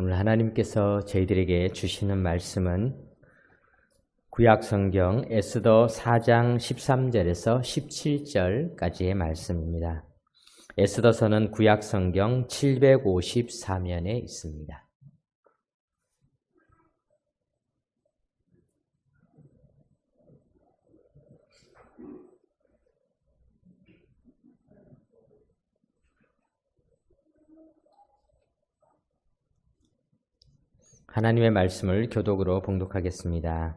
오늘 하나님께서 저희들에게 주시는 말씀은 구약성경 에스더 4장 13절에서 17절까지의 말씀입니다. 에스더서는 구약성경 754면에 있습니다. 하나님의 말씀을 교독으로 봉독하겠습니다.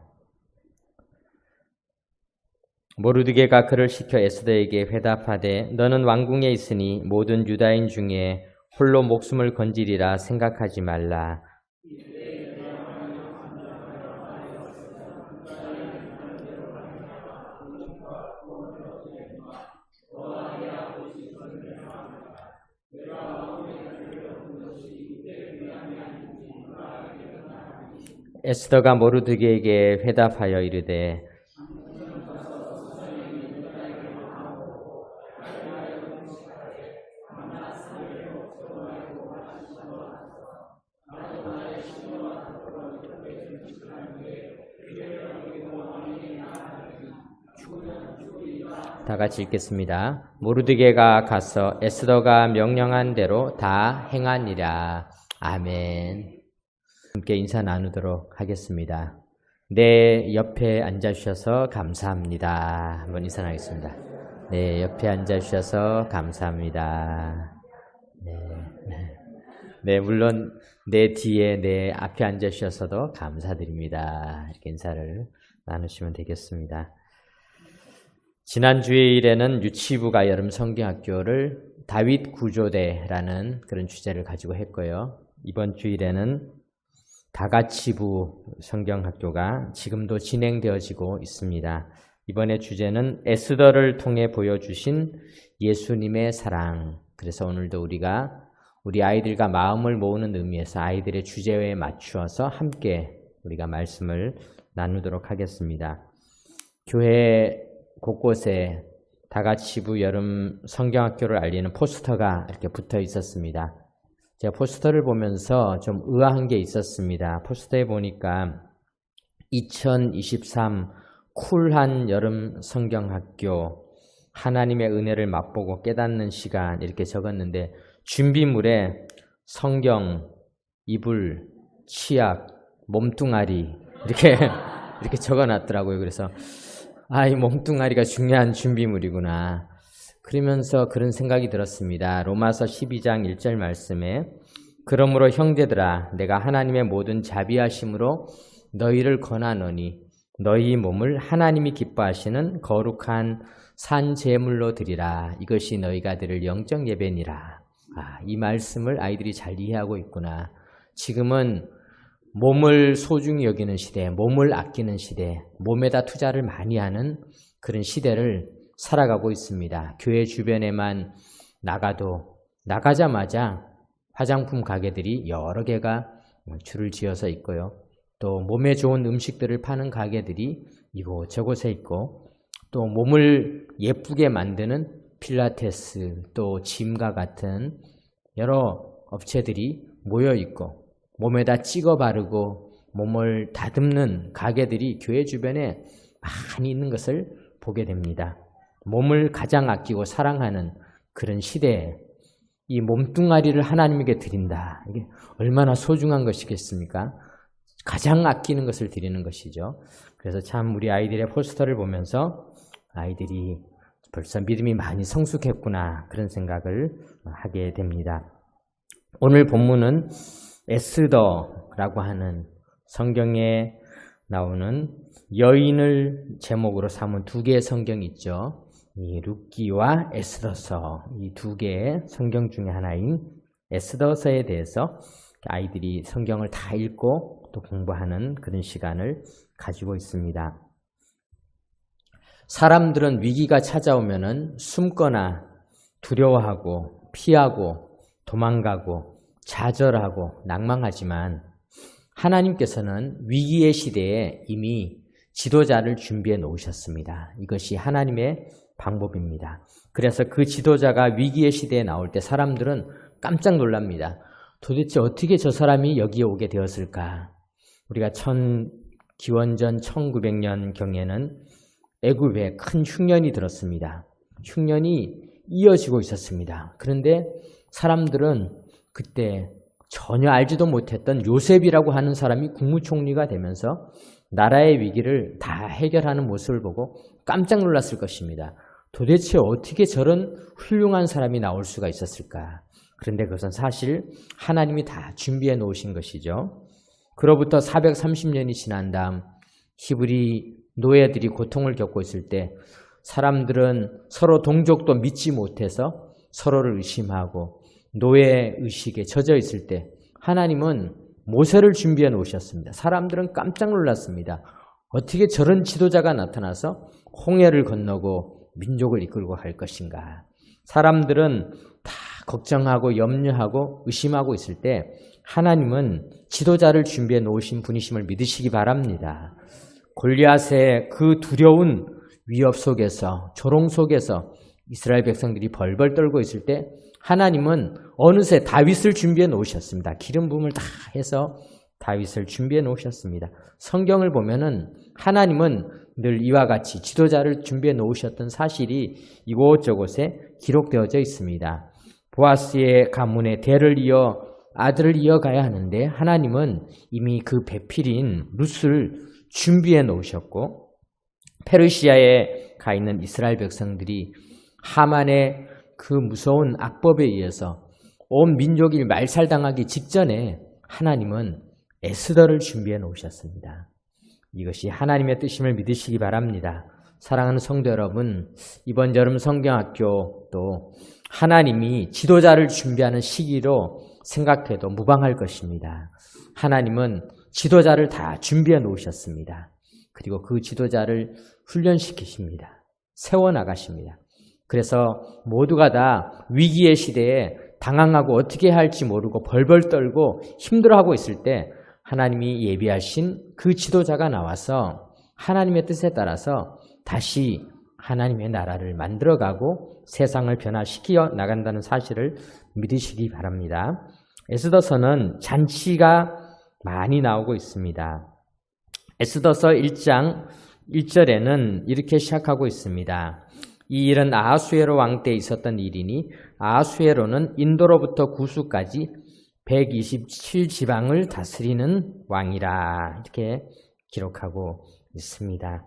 모르드게가 그를 시켜 에스더에게 회답하되 너는 왕궁에 있으니 모든 유다인 중에 홀로 목숨을 건지리라 생각하지 말라. 에스더가 모르드게에게 회답하여 이르되 다 같이 읽겠습니다. 모르드게가 가서 에스더가 명령한 대로 다 행하니라. 아멘. 함께 인사 나누도록 하겠습니다. 내 옆에 앉아주셔서 감사합니다. 한번 인사 나누겠습니다. 내 옆에 앉아주셔서 감사합니다. 네, 물론 내 뒤에 내 앞에 앉아주셔서도 감사드립니다. 이렇게 인사를 나누시면 되겠습니다. 지난 주일에는 유치부가 여름 성경학교를 다윗 구조대라는 그런 주제를 가지고 했고요. 이번 주일에는 다가치부 성경학교가 지금도 진행되어지고 있습니다. 이번에 주제는 에스더를 통해 보여주신 예수님의 사랑. 그래서 오늘도 우리가 우리 아이들과 마음을 모으는 의미에서 아이들의 주제에 맞추어서 함께 우리가 말씀을 나누도록 하겠습니다. 교회 곳곳에 다가치부 여름 성경학교를 알리는 포스터가 이렇게 붙어 있었습니다. 제가 포스터를 보면서 좀 의아한 게 있었습니다. 포스터에 보니까 2023 쿨한 여름 성경학교 하나님의 은혜를 맛보고 깨닫는 시간 이렇게 적었는데 준비물에 성경, 이불, 치약, 몸뚱아리 이렇게 적어놨더라고요. 그래서 이 몸뚱아리가 중요한 준비물이구나. 그러면서 그런 생각이 들었습니다. 로마서 12장 1절 말씀에 그러므로 형제들아 내가 하나님의 모든 자비하심으로 너희를 권하노니 너희 몸을 하나님이 기뻐하시는 거룩한 산 제물로 드리라. 이것이 너희가 드릴 영적 예배니라. 이 말씀을 아이들이 잘 이해하고 있구나. 지금은 몸을 소중히 여기는 시대, 몸을 아끼는 시대, 몸에다 투자를 많이 하는 그런 시대를 살아가고 있습니다. 교회 주변에만 나가자마자 화장품 가게들이 여러 개가 줄을 지어서 있고요. 또 몸에 좋은 음식들을 파는 가게들이 이곳저곳에 있고 또 몸을 예쁘게 만드는 필라테스 또 짐과 같은 여러 업체들이 모여 있고 몸에다 찍어 바르고 몸을 다듬는 가게들이 교회 주변에 많이 있는 것을 보게 됩니다. 몸을 가장 아끼고 사랑하는 그런 시대에 이 몸뚱아리를 하나님에게 드린다. 이게 얼마나 소중한 것이겠습니까? 가장 아끼는 것을 드리는 것이죠. 그래서 참 우리 아이들의 포스터를 보면서 아이들이 벌써 믿음이 많이 성숙했구나 그런 생각을 하게 됩니다. 오늘 본문은 에스더라고 하는 성경에 나오는 여인을 제목으로 삼은 두 개의 성경이 있죠. 이 룻기와 에스더서 이 두 개의 성경 중에 하나인 에스더서에 대해서 아이들이 성경을 다 읽고 또 공부하는 그런 시간을 가지고 있습니다. 사람들은 위기가 찾아오면은 숨거나 두려워하고 피하고 도망가고 좌절하고 낭망하지만 하나님께서는 위기의 시대에 이미 지도자를 준비해 놓으셨습니다. 이것이 하나님의 방법입니다. 그래서 그 지도자가 위기의 시대에 나올 때 사람들은 깜짝 놀랍니다. 도대체 어떻게 저 사람이 여기에 오게 되었을까? 우리가 기원전 1900년 경에는 애굽에 큰 흉년이 들었습니다. 흉년이 이어지고 있었습니다. 그런데 사람들은 그때 전혀 알지도 못했던 요셉이라고 하는 사람이 국무총리가 되면서 나라의 위기를 다 해결하는 모습을 보고 깜짝 놀랐을 것입니다. 도대체 어떻게 저런 훌륭한 사람이 나올 수가 있었을까? 그런데 그것은 사실 하나님이 다 준비해 놓으신 것이죠. 그로부터 430년이 지난 다음 히브리 노예들이 고통을 겪고 있을 때 사람들은 서로 동족도 믿지 못해서 서로를 의심하고 노예의식에 젖어 있을 때 하나님은 모세를 준비해 놓으셨습니다. 사람들은 깜짝 놀랐습니다. 어떻게 저런 지도자가 나타나서 홍해를 건너고 민족을 이끌고 갈 것인가. 사람들은 다 걱정하고 염려하고 의심하고 있을 때 하나님은 지도자를 준비해 놓으신 분이심을 믿으시기 바랍니다. 골리앗의 그 두려운 위협 속에서 조롱 속에서 이스라엘 백성들이 벌벌 떨고 있을 때 하나님은 어느새 다윗을 준비해 놓으셨습니다. 기름 부음을 다 해서 다윗을 준비해 놓으셨습니다. 성경을 보면은 하나님은 늘 이와 같이 지도자를 준비해 놓으셨던 사실이 이곳저곳에 기록되어져 있습니다. 보아스의 가문의 대를 이어 아들을 이어가야 하는데 하나님은 이미 그 배필인 룻을 준비해 놓으셨고 페르시아에 가 있는 이스라엘 백성들이 하만의 그 무서운 악법에 의해서 온 민족이 말살당하기 직전에 하나님은 에스더를 준비해 놓으셨습니다. 이것이 하나님의 뜻임을 믿으시기 바랍니다. 사랑하는 성도 여러분, 이번 여름 성경학교 또 하나님이 지도자를 준비하는 시기로 생각해도 무방할 것입니다. 하나님은 지도자를 다 준비해 놓으셨습니다. 그리고 그 지도자를 훈련시키십니다. 세워나가십니다. 그래서 모두가 다 위기의 시대에 당황하고 어떻게 해야 할지 모르고 벌벌 떨고 힘들어하고 있을 때 하나님이 예비하신 그 지도자가 나와서 하나님의 뜻에 따라서 다시 하나님의 나라를 만들어가고 세상을 변화시켜 나간다는 사실을 믿으시기 바랍니다. 에스더서는 잔치가 많이 나오고 있습니다. 에스더서 1장 1절에는 이렇게 시작하고 있습니다. 이 일은 아하수에로 왕 때 있었던 일이니 아하수에로는 인도로부터 구수까지 127지방을 다스리는 왕이라 이렇게 기록하고 있습니다.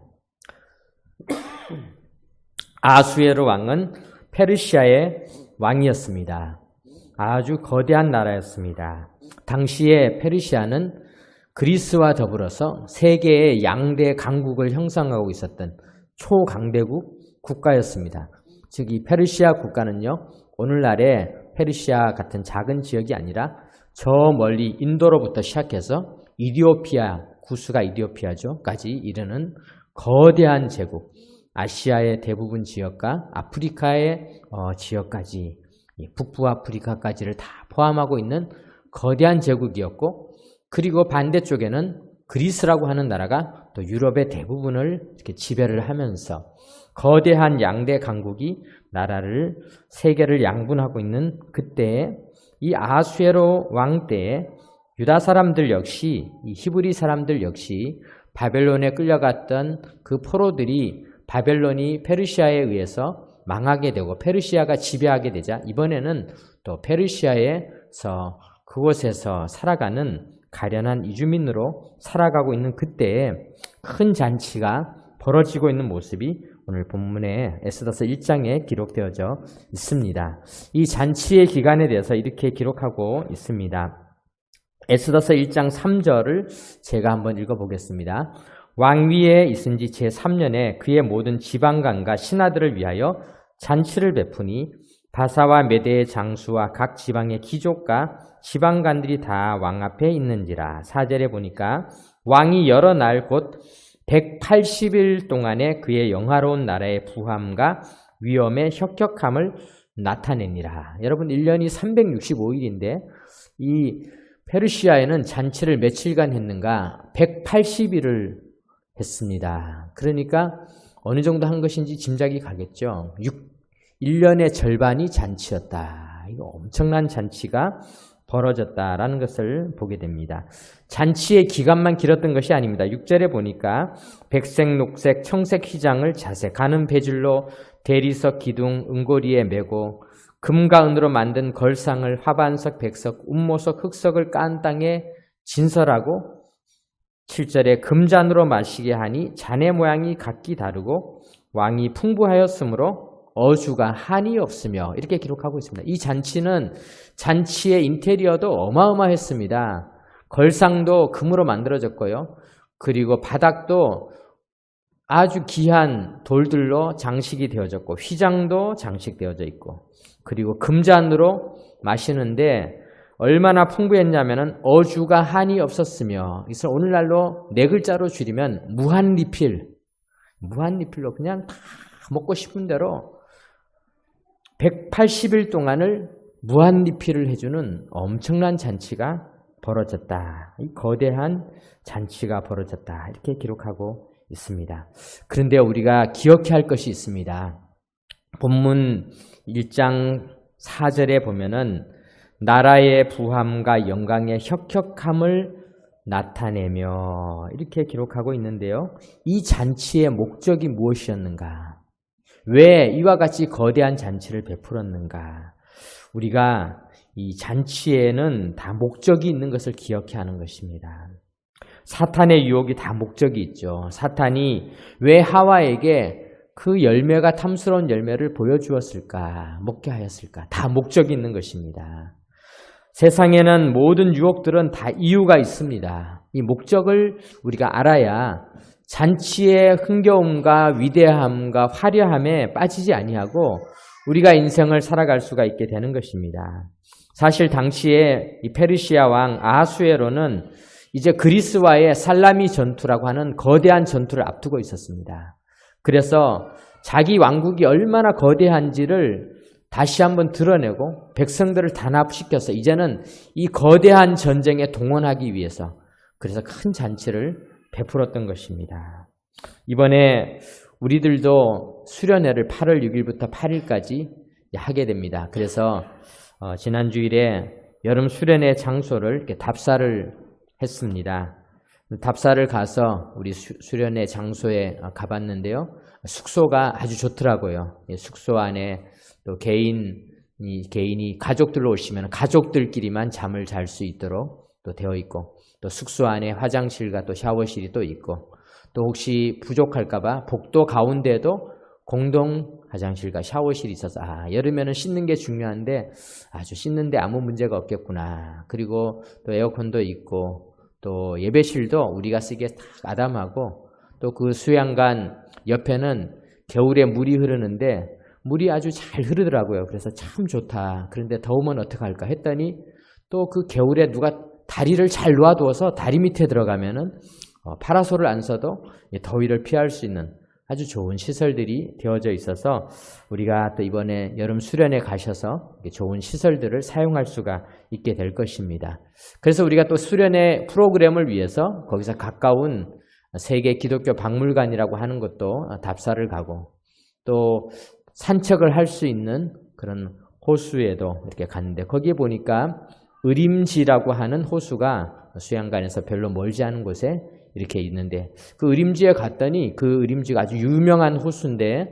아하수에로 왕은 페르시아의 왕이었습니다. 아주 거대한 나라였습니다. 당시에 페르시아는 그리스와 더불어서 세계의 양대 강국을 형성하고 있었던 초강대국 국가였습니다. 즉 이 페르시아 국가는요, 오늘날의 페르시아 같은 작은 지역이 아니라 저 멀리 인도로부터 시작해서 이디오피아, 구수가 이디오피아죠까지 이르는 거대한 제국, 아시아의 대부분 지역과 아프리카의 지역까지, 북부 아프리카까지를 다 포함하고 있는 거대한 제국이었고, 그리고 반대쪽에는 그리스라고 하는 나라가 또 유럽의 대부분을 이렇게 지배를 하면서 거대한 양대 강국이 나라를 세계를 양분하고 있는 그때에 이 아하수에로 왕 때에 유다 사람들 역시 이 히브리 사람들 역시 바벨론에 끌려갔던 그 포로들이 바벨론이 페르시아에 의해서 망하게 되고 페르시아가 지배하게 되자 이번에는 또 페르시아에서 그곳에서 살아가는 가련한 이주민으로 살아가고 있는 그때에 큰 잔치가 벌어지고 있는 모습이 오늘 본문에 에스더서 1장에 기록되어져 있습니다. 이 잔치의 기간에 대해서 이렇게 기록하고 있습니다. 에스더서 1장 3절을 제가 한번 읽어보겠습니다. 왕위에 있은 지 제3년에 그의 모든 지방관과 신하들을 위하여 잔치를 베푸니 바사와 메대의 장수와 각 지방의 귀족과 지방관들이 다 왕 앞에 있는지라. 4절에 보니까 왕이 여러 날 곧 180일 동안에 그의 영화로운 나라의 부함과 위엄의 혁혁함을 나타내니라. 여러분 1년이 365일인데 이 페르시아에는 잔치를 며칠간 했는가? 180일을 했습니다. 그러니까 어느 정도 한 것인지 짐작이 가겠죠. 1년의 절반이 잔치였다. 이거 엄청난 잔치가 벌어졌다라는 것을 보게 됩니다. 잔치의 기간만 길었던 것이 아닙니다. 6절에 보니까 백색, 녹색, 청색 휘장을 자색, 가는 배줄로 대리석, 기둥, 은고리에 메고 금과 은으로 만든 걸상을 화반석, 백석, 운모석, 흑석을 깐 땅에 진설하고 7절에 금잔으로 마시게 하니 잔의 모양이 각기 다르고 왕이 풍부하였으므로 어주가 한이 없으며 이렇게 기록하고 있습니다. 이 잔치는 잔치의 인테리어도 어마어마했습니다. 걸상도 금으로 만들어졌고요. 그리고 바닥도 아주 귀한 돌들로 장식이 되어졌고 휘장도 장식되어져 있고 그리고 금잔으로 마시는데 얼마나 풍부했냐면은 어주가 한이 없었으며 그래서 오늘날로 네 글자로 줄이면 무한리필, 무한리필로 그냥 다 먹고 싶은 대로 180일 동안을 무한리필을 해주는 엄청난 잔치가 벌어졌다. 이 거대한 잔치가 벌어졌다. 이렇게 기록하고 있습니다. 그런데 우리가 기억해야 할 것이 있습니다. 본문 1장 4절에 보면은 나라의 부함과 영광의 혁혁함을 나타내며 이렇게 기록하고 있는데요. 이 잔치의 목적이 무엇이었는가? 왜 이와 같이 거대한 잔치를 베풀었는가? 우리가 이 잔치에는 다 목적이 있는 것을 기억해야 하는 것입니다. 사탄의 유혹이 다 목적이 있죠. 사탄이 왜 하와에게 그 열매가 탐스러운 열매를 보여주었을까? 먹게 하였을까? 다 목적이 있는 것입니다. 세상에는 모든 유혹들은 다 이유가 있습니다. 이 목적을 우리가 알아야 잔치의 흥겨움과 위대함과 화려함에 빠지지 아니하고 우리가 인생을 살아갈 수가 있게 되는 것입니다. 사실 당시에 이 페르시아 왕 아하수에로는 이제 그리스와의 살라미 전투라고 하는 거대한 전투를 앞두고 있었습니다. 그래서 자기 왕국이 얼마나 거대한지를 다시 한번 드러내고 백성들을 단합시켜서 이제는 이 거대한 전쟁에 동원하기 위해서 그래서 큰 잔치를 베풀었던 것입니다. 이번에 우리들도 수련회를 8월 6일부터 8일까지 하게 됩니다. 그래서 지난 주일에 여름 수련회 장소를 이렇게 답사를 했습니다. 답사를 가서 우리 수련회 장소에 가봤는데요. 숙소가 아주 좋더라고요. 숙소 안에 또 개인이 가족들로 오시면 가족들끼리만 잠을 잘 수 있도록 또 되어 있고 또 숙소 안에 화장실과 또 샤워실이 또 있고 또 혹시 부족할까봐 복도 가운데에도 공동 화장실과 샤워실이 있어서 여름에는 씻는 게 중요한데 아주 씻는데 아무 문제가 없겠구나. 그리고 또 에어컨도 있고 또 예배실도 우리가 쓰기에 딱 아담하고 또 그 수양관 옆에는 겨울에 물이 흐르는데 물이 아주 잘 흐르더라고요. 그래서 참 좋다. 그런데 더우면 어떡할까 했더니 또 그 겨울에 누가 다리를 잘 놓아두어서 다리 밑에 들어가면은 파라솔을 안 써도 더위를 피할 수 있는 아주 좋은 시설들이 되어져 있어서 우리가 또 이번에 여름 수련회 가셔서 좋은 시설들을 사용할 수가 있게 될 것입니다. 그래서 우리가 또 수련회 프로그램을 위해서 거기서 가까운 세계 기독교 박물관이라고 하는 것도 답사를 가고 또 산책을 할 수 있는 그런 호수에도 이렇게 갔는데 거기에 보니까 의림지라고 하는 호수가 수양관에서 별로 멀지 않은 곳에 이렇게 있는데 그 의림지에 갔더니 그 의림지가 아주 유명한 호수인데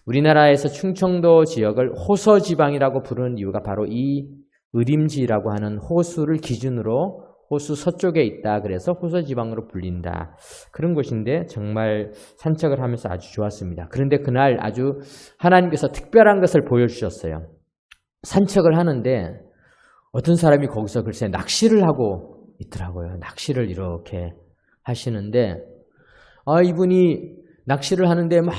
우리나라에서 충청도 지역을 호서지방이라고 부르는 이유가 바로 이 의림지라고 하는 호수를 기준으로 호수 서쪽에 있다. 그래서 호서지방으로 불린다. 그런 곳인데 정말 산책을 하면서 아주 좋았습니다. 그런데 그날 아주 하나님께서 특별한 것을 보여주셨어요. 산책을 하는데 어떤 사람이 거기서 글쎄 낚시를 하고 있더라고요. 낚시를 이렇게 하시는데 이분이 낚시를 하는데 막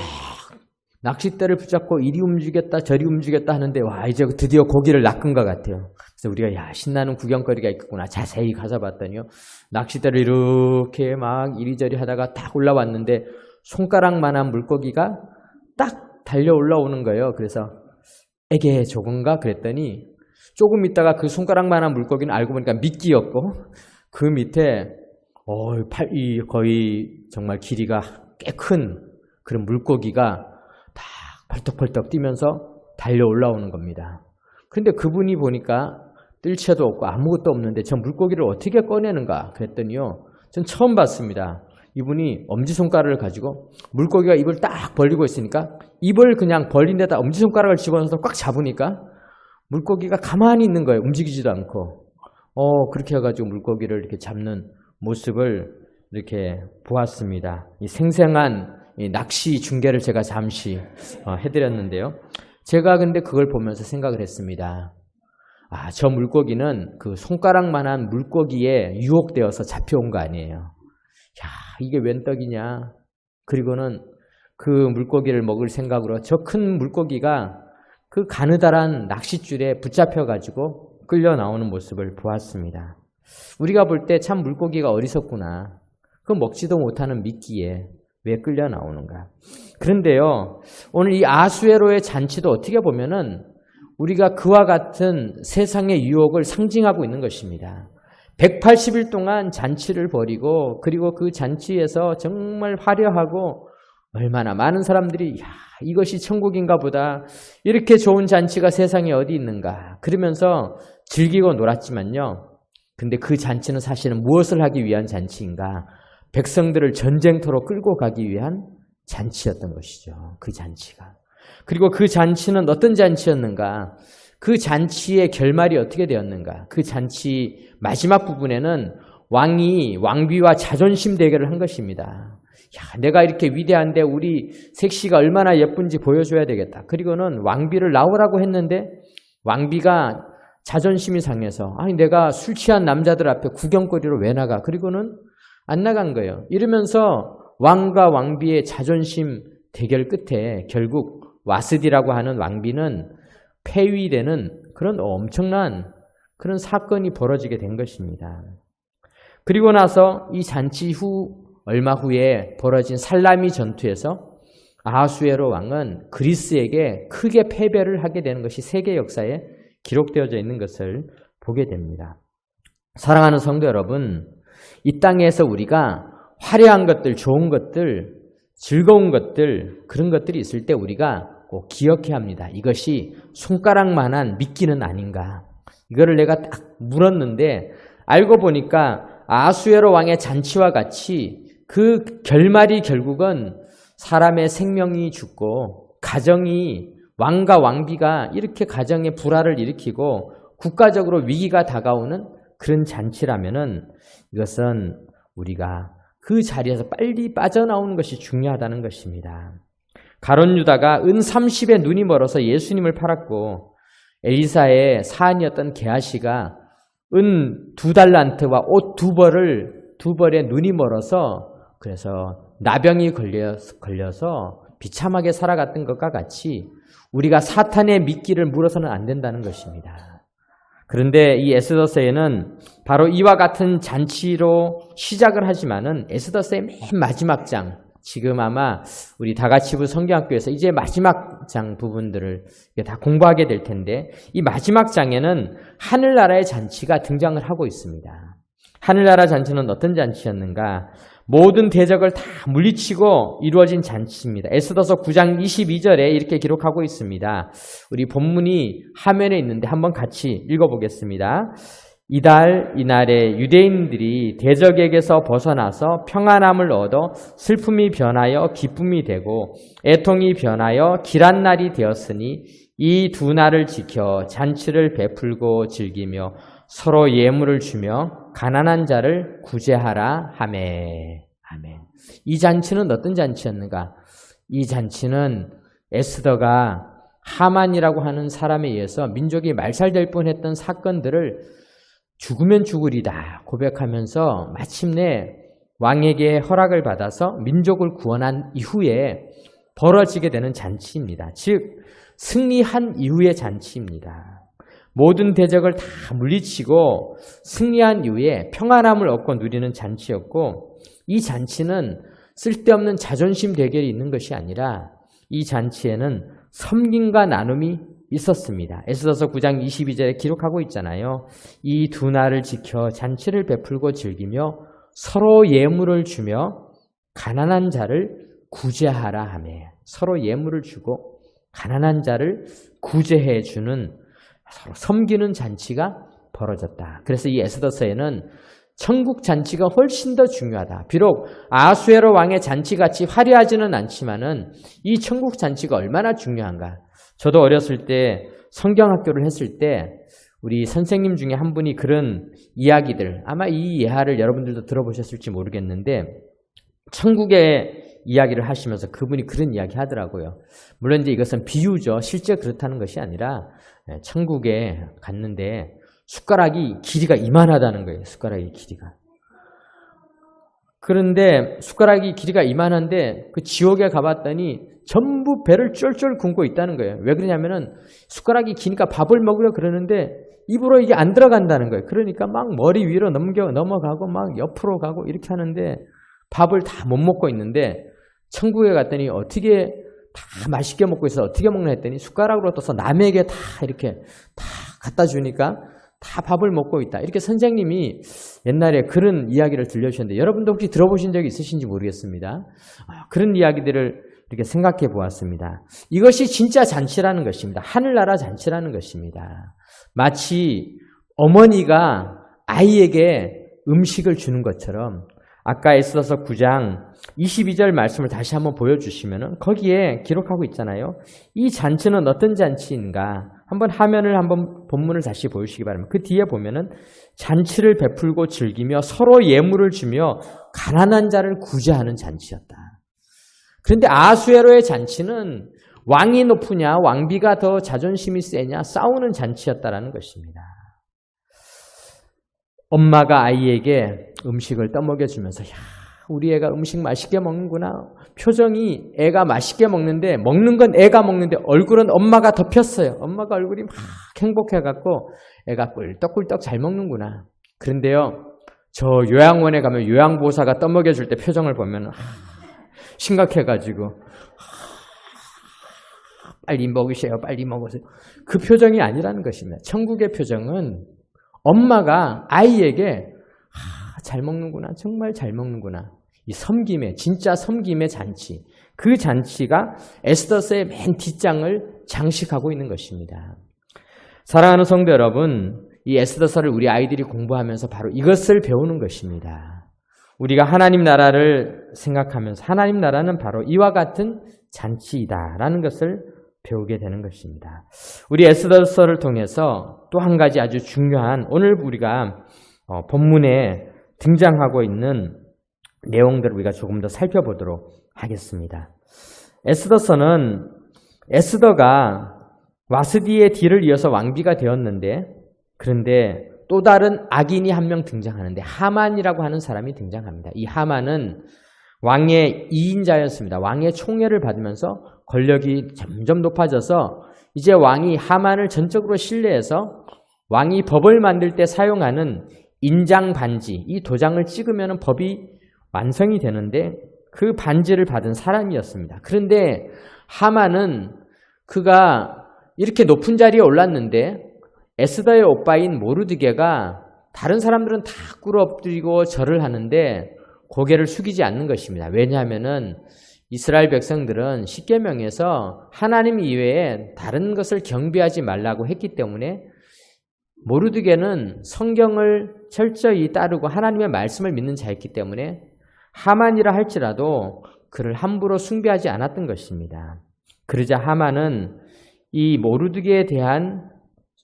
낚싯대를 붙잡고 이리 움직였다 저리 움직였다 하는데 이제 드디어 고기를 낚은 것 같아요. 그래서 우리가 신나는 구경거리가 있겠구나 자세히 가서 봤더니요. 낚싯대를 이렇게 막 이리저리 하다가 딱 올라왔는데 손가락만한 물고기가 딱 달려 올라오는 거예요. 그래서 에게 저건가 그랬더니 조금 있다가 그 손가락만한 물고기는 알고 보니까 미끼였고 그 밑에 거의 정말 길이가 꽤 큰 그런 물고기가 다 벌떡벌떡 뛰면서 달려 올라오는 겁니다. 근데 그분이 보니까 뜰채도 없고 아무것도 없는데 저 물고기를 어떻게 꺼내는가 그랬더니요. 전 처음 봤습니다. 이분이 엄지손가락을 가지고 물고기가 입을 딱 벌리고 있으니까 입을 그냥 벌린 데다 엄지손가락을 집어넣어서 꽉 잡으니까 물고기가 가만히 있는 거예요. 움직이지도 않고. 그렇게 해가지고 물고기를 이렇게 잡는 모습을 이렇게 보았습니다. 이 생생한 이 낚시 중계를 제가 잠시 해드렸는데요. 제가 근데 그걸 보면서 생각을 했습니다. 저 물고기는 그 손가락만한 물고기에 유혹되어서 잡혀온 거 아니에요. 야, 이게 웬 떡이냐. 그리고는 그 물고기를 먹을 생각으로 저 큰 물고기가 그 가느다란 낚싯줄에 붙잡혀가지고 끌려 나오는 모습을 보았습니다. 우리가 볼 때 참 물고기가 어리석구나. 그 먹지도 못하는 미끼에 왜 끌려 나오는가. 그런데요, 오늘 이 아수에로의 잔치도 어떻게 보면은 우리가 그와 같은 세상의 유혹을 상징하고 있는 것입니다. 180일 동안 잔치를 벌이고 그리고 그 잔치에서 정말 화려하고 얼마나 많은 사람들이 이것이 천국인가 보다. 이렇게 좋은 잔치가 세상에 어디 있는가. 그러면서 즐기고 놀았지만요. 근데 그 잔치는 사실은 무엇을 하기 위한 잔치인가? 백성들을 전쟁터로 끌고 가기 위한 잔치였던 것이죠. 그 잔치가. 그리고 그 잔치는 어떤 잔치였는가? 그 잔치의 결말이 어떻게 되었는가? 그 잔치 마지막 부분에는 왕비와 자존심 대결을 한 것입니다. 내가 이렇게 위대한데 우리 색시가 얼마나 예쁜지 보여줘야 되겠다. 그리고는 왕비를 나오라고 했는데 왕비가 자존심이 상해서 내가 술 취한 남자들 앞에 구경거리로 왜 나가? 그리고는 안 나간 거예요. 이러면서 왕과 왕비의 자존심 대결 끝에 결국 와스디라고 하는 왕비는 폐위되는 그런 엄청난 그런 사건이 벌어지게 된 것입니다. 그리고 나서 이 잔치 후 얼마 후에 벌어진 살라미 전투에서 아하수에로 왕은 그리스에게 크게 패배를 하게 되는 것이 세계 역사에 기록되어져 있는 것을 보게 됩니다. 사랑하는 성도 여러분, 이 땅에서 우리가 화려한 것들, 좋은 것들, 즐거운 것들, 그런 것들이 있을 때 우리가 꼭 기억해야 합니다. 이것이 손가락만한 미끼는 아닌가. 이거를 내가 딱 물었는데 알고 보니까 아하수에로 왕의 잔치와 같이 그 결말이 결국은 사람의 생명이 죽고 가정이 왕과 왕비가 이렇게 가정의 불화를 일으키고 국가적으로 위기가 다가오는 그런 잔치라면은 이것은 우리가 그 자리에서 빨리 빠져나오는 것이 중요하다는 것입니다. 가룟 유다가 은 30에 눈이 멀어서 예수님을 팔았고 엘리사의 사안이었던 게하시가 은 2달란트와 옷 2벌에 눈이 멀어서 그래서 나병이 걸려서 비참하게 살아갔던 것과 같이 우리가 사탄의 미끼를 물어서는 안 된다는 것입니다. 그런데 이 에스더서에는 바로 이와 같은 잔치로 시작을 하지만은 에스더서의 맨 마지막 장, 지금 아마 우리 다가치부 성경학교에서 이제 마지막 장 부분들을 다 공부하게 될 텐데 이 마지막 장에는 하늘나라의 잔치가 등장을 하고 있습니다. 하늘나라 잔치는 어떤 잔치였는가? 모든 대적을 다 물리치고 이루어진 잔치입니다. 에스더서 9장 22절에 이렇게 기록하고 있습니다. 우리 본문이 화면에 있는데 한번 같이 읽어보겠습니다. 이날에 유대인들이 대적에게서 벗어나서 평안함을 얻어 슬픔이 변하여 기쁨이 되고 애통이 변하여 길한 날이 되었으니 이 두 날을 지켜 잔치를 베풀고 즐기며 서로 예물을 주며 가난한 자를 구제하라 하매. 아멘. 이 잔치는 어떤 잔치였는가? 이 잔치는 에스더가 하만이라고 하는 사람에 의해서 민족이 말살될 뻔했던 사건들을 죽으면 죽으리다 고백하면서 마침내 왕에게 허락을 받아서 민족을 구원한 이후에 벌어지게 되는 잔치입니다. 즉 승리한 이후의 잔치입니다. 모든 대적을 다 물리치고 승리한 이후에 평안함을 얻고 누리는 잔치였고 이 잔치는 쓸데없는 자존심 대결이 있는 것이 아니라 이 잔치에는 섬김과 나눔이 있었습니다. 에스더서 9장 22절에 기록하고 있잖아요. 이 두 날을 지켜 잔치를 베풀고 즐기며 서로 예물을 주며 가난한 자를 구제하라 하매. 서로 예물을 주고 가난한 자를 구제해 주는 서로 섬기는 잔치가 벌어졌다. 그래서 이 에스더서에는 천국 잔치가 훨씬 더 중요하다. 비록 아하수에로 왕의 잔치같이 화려하지는 않지만은 이 천국 잔치가 얼마나 중요한가. 저도 어렸을 때 성경학교를 했을 때 우리 선생님 중에 한 분이 그런 이야기들, 아마 이 예화를 여러분들도 들어보셨을지 모르겠는데 천국의 이야기를 하시면서 그분이 그런 이야기 하더라고요. 물론 이제 이것은 비유죠. 실제 그렇다는 것이 아니라 천국에 갔는데 숟가락이 길이가 이만하다는 거예요. 숟가락의 길이가. 그런데 숟가락이 길이가 이만한데 그 지옥에 가봤더니 전부 배를 쫄쫄 굶고 있다는 거예요. 왜 그러냐면은 숟가락이 기니까 밥을 먹으려 그러는데 입으로 이게 안 들어간다는 거예요. 그러니까 막 머리 위로 넘어가고 막 옆으로 가고 이렇게 하는데 밥을 다 못 먹고 있는데 천국에 갔더니 어떻게 다 맛있게 먹고 있어. 어떻게 먹나 했더니 숟가락으로 떠서 남에게 다 이렇게 다 갖다 주니까 다 밥을 먹고 있다. 이렇게 선생님이 옛날에 그런 이야기를 들려주셨는데 여러분도 혹시 들어보신 적이 있으신지 모르겠습니다. 그런 이야기들을 이렇게 생각해 보았습니다. 이것이 진짜 잔치라는 것입니다. 하늘나라 잔치라는 것입니다. 마치 어머니가 아이에게 음식을 주는 것처럼 아까 에스더서 9장 22절 말씀을 다시 한번 보여주시면 거기에 기록하고 있잖아요. 이 잔치는 어떤 잔치인가? 한번 화면을 한번 본문을 다시 보여주시기 바랍니다. 그 뒤에 보면은 잔치를 베풀고 즐기며 서로 예물을 주며 가난한 자를 구제하는 잔치였다. 그런데 아하수에로의 잔치는 왕이 높으냐 왕비가 더 자존심이 세냐 싸우는 잔치였다라는 것입니다. 엄마가 아이에게 음식을 떠먹여주면서 야 우리 애가 음식 맛있게 먹는구나. 표정이 애가 맛있게 먹는데 먹는 건 애가 먹는데 얼굴은 엄마가 덮였어요. 엄마가 얼굴이 막 행복해갖고 애가 꿀떡꿀떡 잘 먹는구나. 그런데요. 저 요양원에 가면 요양보호사가 떠먹여줄 때 표정을 보면 심각해가지고 빨리 먹으세요. 빨리 먹으세요. 그 표정이 아니라는 것입니다. 천국의 표정은 엄마가 아이에게 잘 먹는구나. 정말 잘 먹는구나. 이 섬김의 진짜 섬김의 잔치. 그 잔치가 에스더서의 맨 뒷장을 장식하고 있는 것입니다. 사랑하는 성도 여러분, 이 에스더서를 우리 아이들이 공부하면서 바로 이것을 배우는 것입니다. 우리가 하나님 나라를 생각하면서 하나님 나라는 바로 이와 같은 잔치이다라는 것을 배우게 되는 것입니다. 우리 에스더서를 통해서 또 한 가지 아주 중요한 오늘 우리가 본문에 등장하고 있는 내용들을 우리가 조금 더 살펴보도록 하겠습니다. 에스더서는 에스더가 와스디의 뒤를 이어서 왕비가 되었는데 그런데 또 다른 악인이 한 명 등장하는데 하만이라고 하는 사람이 등장합니다. 이 하만은 왕의 2인자였습니다. 왕의 총애를 받으면서 권력이 점점 높아져서 이제 왕이 하만을 전적으로 신뢰해서 왕이 법을 만들 때 사용하는 인장 반지, 이 도장을 찍으면 법이 완성이 되는데 그 반지를 받은 사람이었습니다. 그런데 하만은 그가 이렇게 높은 자리에 올랐는데 에스더의 오빠인 모르드게가 다른 사람들은 다 꿇어엎드리고 절을 하는데 고개를 숙이지 않는 것입니다. 왜냐하면은 이스라엘 백성들은 십계명에서 하나님 이외에 다른 것을 경배하지 말라고 했기 때문에 모르드게는 성경을 철저히 따르고 하나님의 말씀을 믿는 자였기 때문에 하만이라 할지라도 그를 함부로 숭배하지 않았던 것입니다. 그러자 하만은 이 모르드게에 대한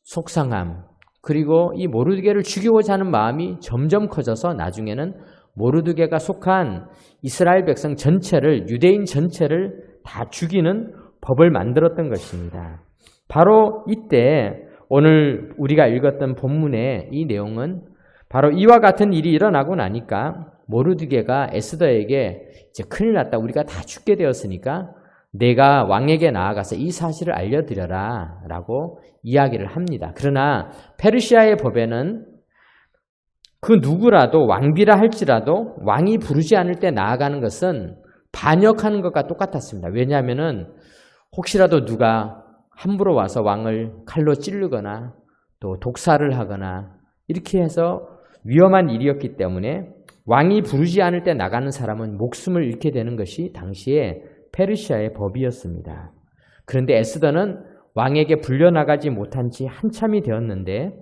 속상함 그리고 이 모르드게를 죽이고자 하는 마음이 점점 커져서 나중에는 모르드게가 속한 이스라엘 백성 전체를 유대인 전체를 다 죽이는 법을 만들었던 것입니다. 바로 이때 오늘 우리가 읽었던 본문의 이 내용은 바로 이와 같은 일이 일어나고 나니까 모르드게가 에스더에게 이제 큰일 났다. 우리가 다 죽게 되었으니까 내가 왕에게 나아가서 이 사실을 알려드려라 라고 이야기를 합니다. 그러나 페르시아의 법에는 그 누구라도 왕비라 할지라도 왕이 부르지 않을 때 나아가는 것은 반역하는 것과 똑같았습니다. 왜냐하면 혹시라도 누가 함부로 와서 왕을 칼로 찌르거나 또 독살을 하거나 이렇게 해서 위험한 일이었기 때문에 왕이 부르지 않을 때 나가는 사람은 목숨을 잃게 되는 것이 당시에 페르시아의 법이었습니다. 그런데 에스더는 왕에게 불려나가지 못한 지 한참이 되었는데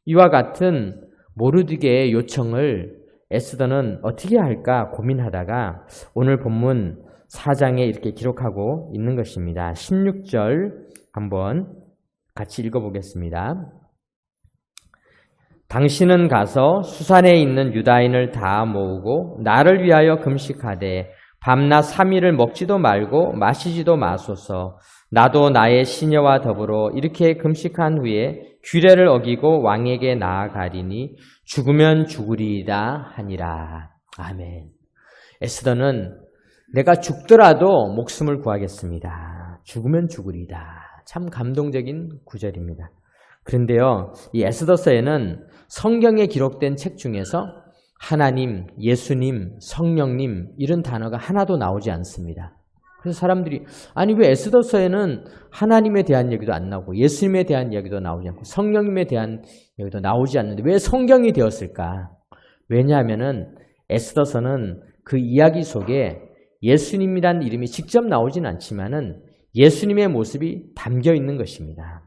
이와 같은 모르드게의 요청을 에스더는 어떻게 할까 고민하다가 오늘 본문 4장에 이렇게 기록하고 있는 것입니다. 16절 한번 같이 읽어보겠습니다. 당신은 가서 수산에 있는 유다인을 다 모으고 나를 위하여 금식하되 밤낮 3일을 먹지도 말고 마시지도 마소서. 나도 나의 시녀와 더불어 이렇게 금식한 후에 규례를 어기고 왕에게 나아가리니 죽으면 죽으리이다 하니라. 아멘. 에스더는 내가 죽더라도 목숨을 구하겠습니다. 죽으면 죽으리이다. 참 감동적인 구절입니다. 그런데요, 이 에스더서에는 성경에 기록된 책 중에서 하나님, 예수님, 성령님 이런 단어가 하나도 나오지 않습니다. 그래서 사람들이 아니 왜 에스더서에는 하나님에 대한 얘기도 안 나오고 예수님에 대한 이야기도 나오지 않고 성령님에 대한 얘기도 나오지 않는데 왜 성경이 되었을까? 왜냐하면은 에스더서는 그 이야기 속에 예수님이란 이름이 직접 나오진 않지만은 예수님의 모습이 담겨 있는 것입니다.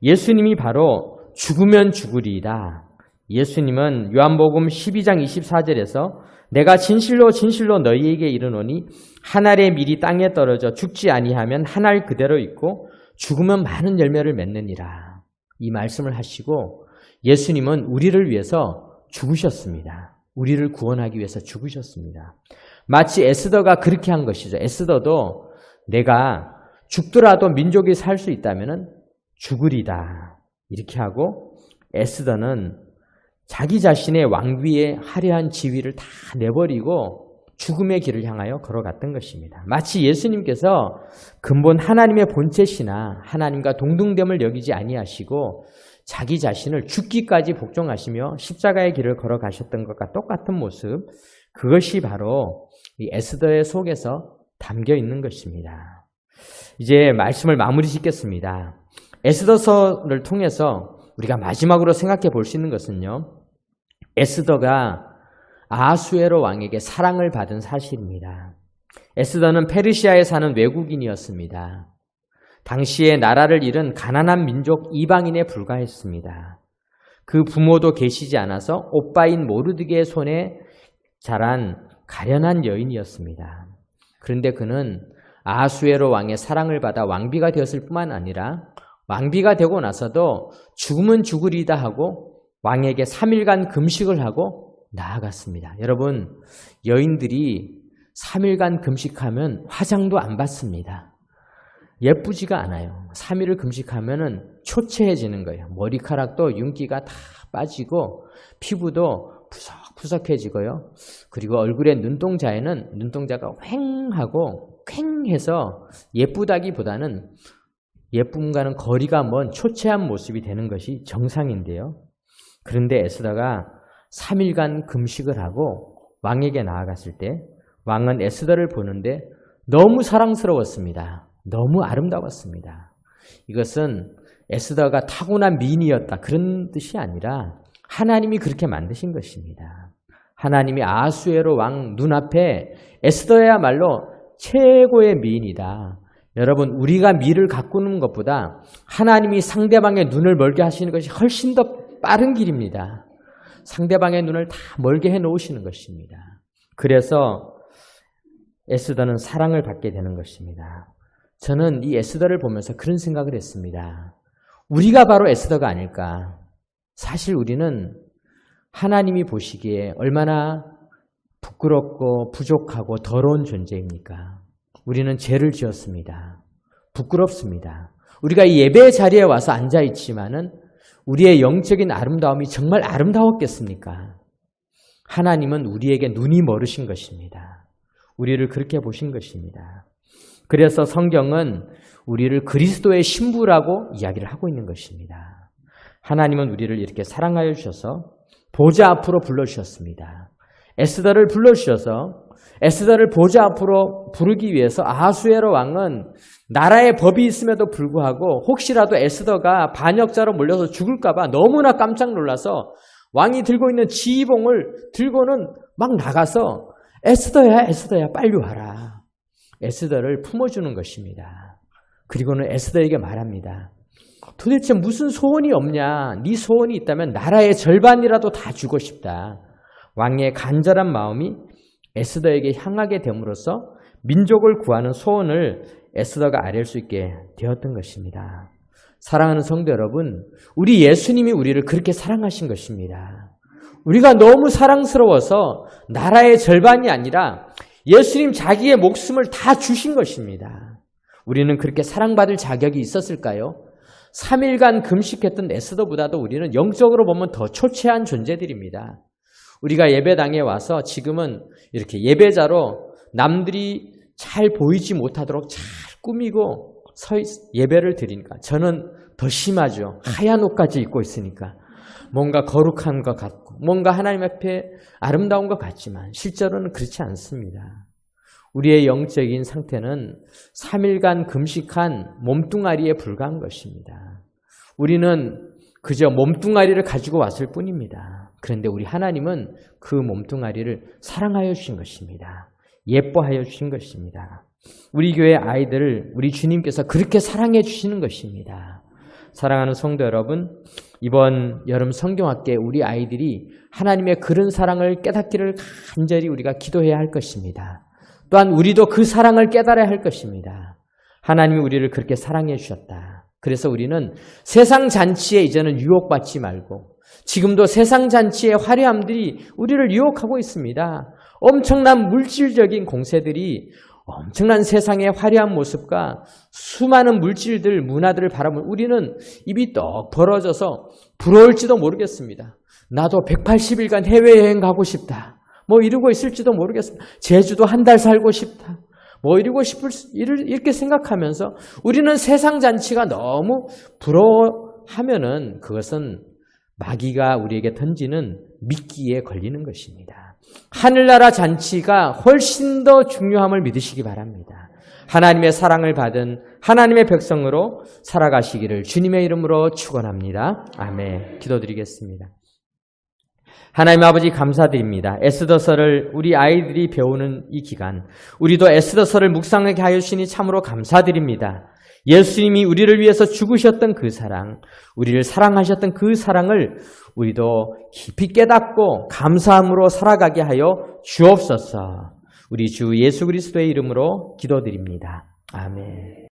예수님이 바로 죽으면 죽으리이다. 예수님은 요한복음 12장 24절에서 내가 진실로 진실로 너희에게 이르노니 한 알의 밀이 땅에 떨어져 죽지 아니하면 한 알 그대로 있고 죽으면 많은 열매를 맺느니라. 이 말씀을 하시고 예수님은 우리를 위해서 죽으셨습니다. 우리를 구원하기 위해서 죽으셨습니다. 마치 에스더가 그렇게 한 것이죠. 에스더도 내가 죽더라도 민족이 살 수 있다면 죽으리다. 이렇게 하고 에스더는 자기 자신의 왕위의 화려한 지위를 다 내버리고 죽음의 길을 향하여 걸어갔던 것입니다. 마치 예수님께서 근본 하나님의 본체시나 하나님과 동등됨을 여기지 아니하시고 자기 자신을 죽기까지 복종하시며 십자가의 길을 걸어가셨던 것과 똑같은 모습, 그것이 바로 이 에스더의 속에서 담겨 있는 것입니다. 이제 말씀을 마무리 짓겠습니다. 에스더서를 통해서 우리가 마지막으로 생각해 볼 수 있는 것은요, 에스더가 아하수에로 왕에게 사랑을 받은 사실입니다. 에스더는 페르시아에 사는 외국인이었습니다. 당시에 나라를 잃은 가난한 민족 이방인에 불과했습니다. 그 부모도 계시지 않아서 오빠인 모르드게의 손에 자란 가련한 여인이었습니다. 그런데 그는 아하수에로 왕의 사랑을 받아 왕비가 되었을 뿐만 아니라 왕비가 되고 나서도 죽으면 죽으리다 하고 왕에게 3일간 금식을 하고 나아갔습니다. 여러분, 여인들이 3일간 금식하면 화장도 안 받습니다. 예쁘지가 않아요. 3일을 금식하면은 초췌해지는 거예요. 머리카락도 윤기가 다 빠지고 피부도 푸석푸석해지고요. 그리고 얼굴의 눈동자에는 눈동자가 휑하고 퀭해서 예쁘다기보다는 예쁨과는 거리가 먼 초췌한 모습이 되는 것이 정상인데요. 그런데 에스더가 3일간 금식을 하고 왕에게 나아갔을 때 왕은 에스더를 보는데 너무 사랑스러웠습니다. 너무 아름다웠습니다. 이것은 에스더가 타고난 미인이었다 그런 뜻이 아니라 하나님이 그렇게 만드신 것입니다. 하나님이 아하수에로 왕 눈앞에 에스더야말로 최고의 미인이다. 여러분, 우리가 미를 가꾸는 것보다 하나님이 상대방의 눈을 멀게 하시는 것이 훨씬 더 빠른 길입니다. 상대방의 눈을 다 멀게 해놓으시는 것입니다. 그래서 에스더는 사랑을 받게 되는 것입니다. 저는 이 에스더를 보면서 그런 생각을 했습니다. 우리가 바로 에스더가 아닐까. 사실 우리는 하나님이 보시기에 얼마나 부끄럽고 부족하고 더러운 존재입니까? 우리는 죄를 지었습니다. 부끄럽습니다. 우리가 이 예배 자리에 와서 앉아있지만은 우리의 영적인 아름다움이 정말 아름다웠겠습니까? 하나님은 우리에게 눈이 멀으신 것입니다. 우리를 그렇게 보신 것입니다. 그래서 성경은 우리를 그리스도의 신부라고 이야기를 하고 있는 것입니다. 하나님은 우리를 이렇게 사랑하여 주셔서 보좌 앞으로 불러주셨습니다. 에스더를 불러주셔서 에스더를 보좌 앞으로 부르기 위해서 아하수에로 왕은 나라의 법이 있음에도 불구하고 혹시라도 에스더가 반역자로 몰려서 죽을까 봐 너무나 깜짝 놀라서 왕이 들고 있는 지휘봉을 들고는 막 나가서 에스더야 에스더야 빨리 와라. 에스더를 품어주는 것입니다. 그리고는 에스더에게 말합니다. 도대체 무슨 소원이 없냐? 네 소원이 있다면 나라의 절반이라도 다 주고 싶다. 왕의 간절한 마음이 에스더에게 향하게 됨으로써 민족을 구하는 소원을 에스더가 아뢰 수 있게 되었던 것입니다. 사랑하는 성도 여러분, 우리 예수님이 우리를 그렇게 사랑하신 것입니다. 우리가 너무 사랑스러워서 나라의 절반이 아니라 예수님 자기의 목숨을 다 주신 것입니다. 우리는 그렇게 사랑받을 자격이 있었을까요? 3일간 금식했던 에스더보다도 우리는 영적으로 보면 더 초췌한 존재들입니다. 우리가 예배당에 와서 지금은 이렇게 예배자로 남들이 잘 보이지 못하도록 잘 꾸미고 예배를 드리니까 저는 더 심하죠. 하얀 옷까지 입고 있으니까 뭔가 거룩한 것 같고 뭔가 하나님 앞에 아름다운 것 같지만 실제로는 그렇지 않습니다. 우리의 영적인 상태는 3일간 금식한 몸뚱아리에 불과한 것입니다. 우리는 그저 몸뚱아리를 가지고 왔을 뿐입니다. 그런데 우리 하나님은 그 몸뚱아리를 사랑하여 주신 것입니다. 예뻐하여 주신 것입니다. 우리 교회 아이들을 우리 주님께서 그렇게 사랑해 주시는 것입니다. 사랑하는 성도 여러분, 이번 여름 성경학기에 우리 아이들이 하나님의 그런 사랑을 깨닫기를 간절히 우리가 기도해야 할 것입니다. 또한 우리도 그 사랑을 깨달아야 할 것입니다. 하나님이 우리를 그렇게 사랑해 주셨다. 그래서 우리는 세상 잔치에 이제는 유혹받지 말고 지금도 세상 잔치의 화려함들이 우리를 유혹하고 있습니다. 엄청난 물질적인 공세들이 엄청난 세상의 화려한 모습과 수많은 물질들, 문화들을 바라보면 우리는 입이 떡 벌어져서 부러울지도 모르겠습니다. 나도 180일간 해외여행 가고 싶다. 뭐 이러고 있을지도 모르겠습니다. 제주도 한 달 살고 싶다. 뭐 이렇게 생각하면서 우리는 세상 잔치가 너무 부러워하면은 그것은 마귀가 우리에게 던지는 미끼에 걸리는 것입니다. 하늘나라 잔치가 훨씬 더 중요함을 믿으시기 바랍니다. 하나님의 사랑을 받은 하나님의 백성으로 살아가시기를 주님의 이름으로 축원합니다. 아멘. 기도드리겠습니다. 하나님 아버지 감사드립니다. 에스더서를 우리 아이들이 배우는 이 기간, 우리도 에스더서를 묵상하게 하여 주시니 참으로 감사드립니다. 예수님이 우리를 위해서 죽으셨던 그 사랑, 우리를 사랑하셨던 그 사랑을 우리도 깊이 깨닫고 감사함으로 살아가게 하여 주옵소서. 우리 주 예수 그리스도의 이름으로 기도드립니다. 아멘.